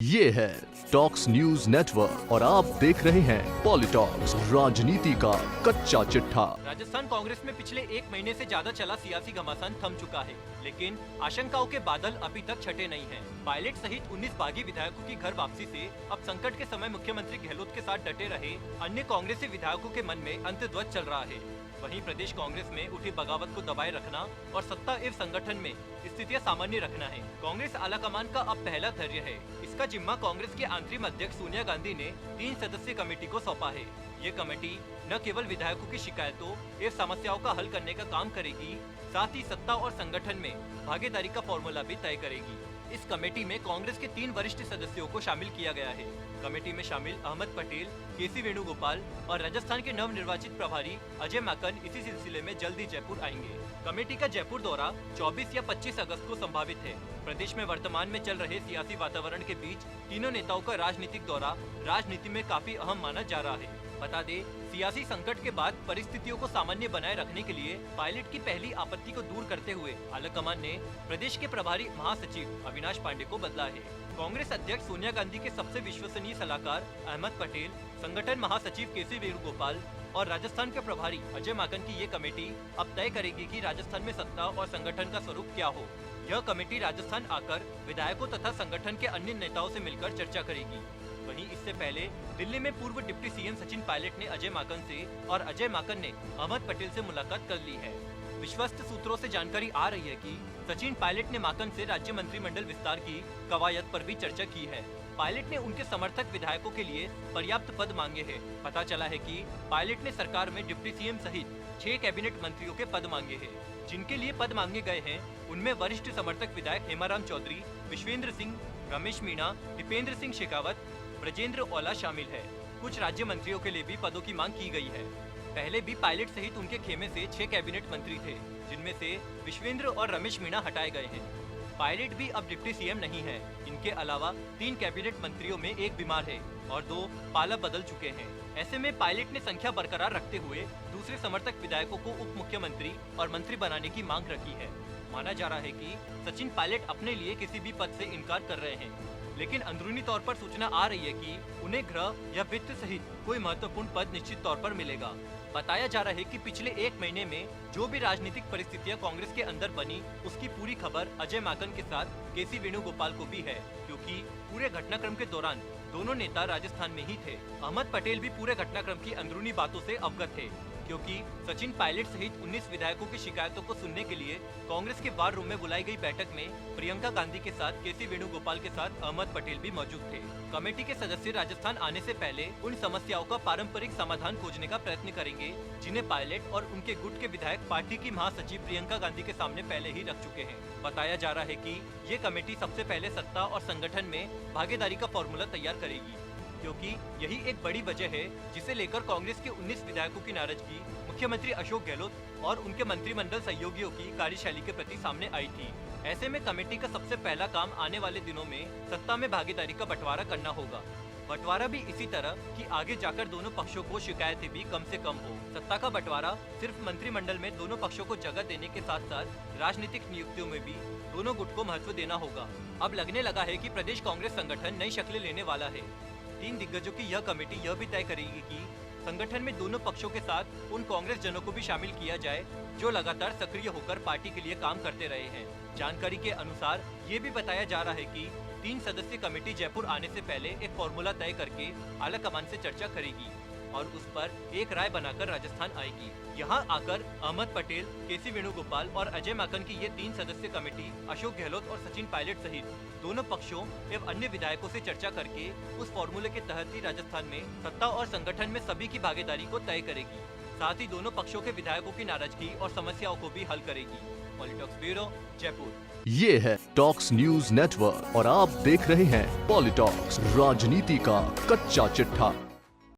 ये है talks news network और आप देख रहे हैं पॉलिटॉक्स, राजनीति का कच्चा चिट्ठा। राजस्थान कांग्रेस में पिछले एक महीने से ज्यादा चला सियासी घमासान थम चुका है, लेकिन आशंकाओं के बादल अभी तक छटे नहीं हैं। पायलट सहित 19 बागी विधायकों की घर वापसी से अब संकट के समय मुख्यमंत्री गहलोत के साथ डटे रहे अन्य कांग्रेसी विधायकों के मन में अंतर्ध्वज चल रहा है। वहीं प्रदेश कांग्रेस में उठी बगावत को दबाए रखना और सत्ता एवं संगठन में स्थितियां सामान्य रखना है कांग्रेस आलाकमान का अब पहला धैर्य है। इसका जिम्मा कांग्रेस के आंतरिक अध्यक्ष सोनिया गांधी ने 3 सदस्यीय कमेटी को सौंपा है। ये कमेटी न केवल विधायकों की शिकायतों एवं समस्याओं का हल करने का काम करेगी, साथ ही सत्ता और संगठन में भागीदारी का फॉर्मूला भी तय करेगी। इस कमेटी में कांग्रेस के 3 वरिष्ठ सदस्यों को शामिल किया गया है। कमेटी में शामिल अहमद पटेल, केसी वेणुगोपाल और राजस्थान के नवनिर्वाचित प्रभारी अजय माकन इसी सिलसिले में जल्द ही जयपुर आएंगे। कमेटी का जयपुर दौरा 24 या 25 अगस्त को संभावित है। प्रदेश में वर्तमान में चल रहे सियासी वातावरण के बीच तीनों नेताओं का राजनीतिक दौरा राजनीति में काफी अहम माना जा रहा है। बता दें, सियासी संकट के बाद परिस्थितियों को सामान्य बनाए रखने के लिए पायलट की पहली आपत्ति को दूर करते हुए आलाकमान ने प्रदेश के प्रभारी महासचिव अविनाश पांडे को बदला है। कांग्रेस अध्यक्ष सोनिया गांधी के सबसे विश्वसनीय सलाहकार अहमद पटेल, संगठन महासचिव केसी वेणुगोपाल और राजस्थान के प्रभारी अजय माकन की ये कमेटी अब तय करेगी कि राजस्थान में सत्ता और संगठन का स्वरूप क्या हो। यह कमेटी राजस्थान आकर विधायकों तथा संगठन के अन्य नेताओं से मिलकर चर्चा करेगी। वहीं इससे पहले दिल्ली में पूर्व डिप्टी सीएम सचिन पायलट ने अजय माकन से और अजय माकन ने अहमद पटेल से मुलाकात कर ली है। विश्वस्त सूत्रों से जानकारी आ रही है कि सचिन पायलट ने माकन से राज्य मंत्रिमंडल विस्तार की कवायद पर भी चर्चा की है। पायलट ने उनके समर्थक विधायकों के लिए पर्याप्त पद मांगे हैं। पता चला है कि पायलट ने सरकार में डिप्टी सीएम सहित 6 कैबिनेट मंत्रियों के पद मांगे हैं। जिनके लिए पद मांगे गए हैं उनमें वरिष्ठ समर्थक विधायक हेमाराम चौधरी, विश्वेंद्र सिंह, रमेश मीणा, दीपेंद्र सिंह शेखावत, ब्रजेंद्र ओला शामिल है। कुछ राज्य मंत्रियों के लिए भी पदों की मांग की गई है। पहले भी पायलट सहित उनके खेमे से 6 कैबिनेट मंत्री थे, जिनमें से विश्वेंद्र और रमेश मीणा हटाए गए हैं। पायलट भी अब डिप्टी सीएम नहीं है। इनके अलावा 3 कैबिनेट मंत्रियों में 1 बीमार है और 2 पाला बदल चुके हैं। ऐसे में पायलट ने संख्या बरकरार रखते हुए दूसरे समर्थक विधायकों को उप मुख्यमंत्री और मंत्री बनाने की मांग रखी है। माना जा रहा है कि सचिन पायलट अपने लिए किसी भी पद से इनकार कर रहे हैं, लेकिन अंदरूनी तौर पर सूचना आ रही है कि उन्हें गृह या वित्त सहित कोई महत्वपूर्ण पद निश्चित तौर पर मिलेगा। बताया जा रहा है कि पिछले 1 महीने में जो भी राजनीतिक परिस्थितियां कांग्रेस के अंदर बनी, उसकी पूरी खबर अजय माकन के साथ केसी वेणुगोपाल को भी है, क्योंकि पूरे घटनाक्रम के दौरान दोनों नेता राजस्थान में ही थे। अहमद पटेल भी पूरे घटनाक्रम की अंदरूनी बातों से अवगत थे, क्योंकि सचिन पायलट सहित 19 विधायकों की शिकायतों को सुनने के लिए कांग्रेस के वार रूम में बुलाई गई बैठक में प्रियंका गांधी के साथ केसी वेणुगोपाल के साथ अहमद पटेल भी मौजूद थे। कमेटी के सदस्य राजस्थान आने से पहले उन समस्याओं का पारंपरिक समाधान खोजने का प्रयत्न करेंगे, जिन्हें पायलट और उनके गुट के विधायक पार्टी की महासचिव प्रियंका गांधी के सामने पहले ही रख चुके हैं। बताया जा रहा है कि ये कमेटी सबसे पहले सत्ता और संगठन में भागीदारी का फॉर्मूला तैयार करेगी, क्योंकि यही एक बड़ी वजह है जिसे लेकर कांग्रेस के 19 विधायकों की नाराजगी मुख्यमंत्री अशोक गहलोत और उनके मंत्रिमंडल सहयोगियों की कार्यशैली के प्रति सामने आई थी। ऐसे में कमेटी का सबसे पहला काम आने वाले दिनों में सत्ता में भागीदारी का बंटवारा करना होगा। बंटवारा भी इसी तरह कि आगे जाकर दोनों पक्षों को शिकायतें भी कम से कम हो। सत्ता का बंटवारा सिर्फ मंत्रिमंडल में दोनों पक्षों को जगह देने के साथ साथ राजनीतिक नियुक्तियों में भी दोनों गुट को महत्व देना होगा। अब लगने लगा है कि प्रदेश कांग्रेस संगठन नई शक्लें लेने वाला है। 3 दिग्गजों की यह कमेटी यह भी तय करेगी कि संगठन में दोनों पक्षों के साथ उन कांग्रेस जनों को भी शामिल किया जाए जो लगातार सक्रिय होकर पार्टी के लिए काम करते रहे हैं। जानकारी के अनुसार ये भी बताया जा रहा है कि 3 सदस्यीय कमेटी जयपुर आने से पहले एक फॉर्मूला तय करके आलाकमान से चर्चा करेगी और उस पर एक राय बनाकर राजस्थान आएगी। यहाँ आकर अहमद पटेल, केसी वेणुगोपाल और अजय माकन की ये 3 सदस्यीय कमेटी अशोक गहलोत और सचिन पायलट सहित दोनों पक्षों एवं अन्य विधायकों से चर्चा करके उस फॉर्मूले के तहत ही राजस्थान में सत्ता और संगठन में सभी की भागीदारी को तय करेगी। साथ ही दोनों पक्षों के विधायकों की नाराजगी और समस्याओं को भी हल करेगी। पॉलिटॉक्स ब्यूरो, जयपुर। ये है टॉक्स न्यूज नेटवर्क और आप देख रहे हैं पॉलिटॉक्स, राजनीति का कच्चा चिट्ठा।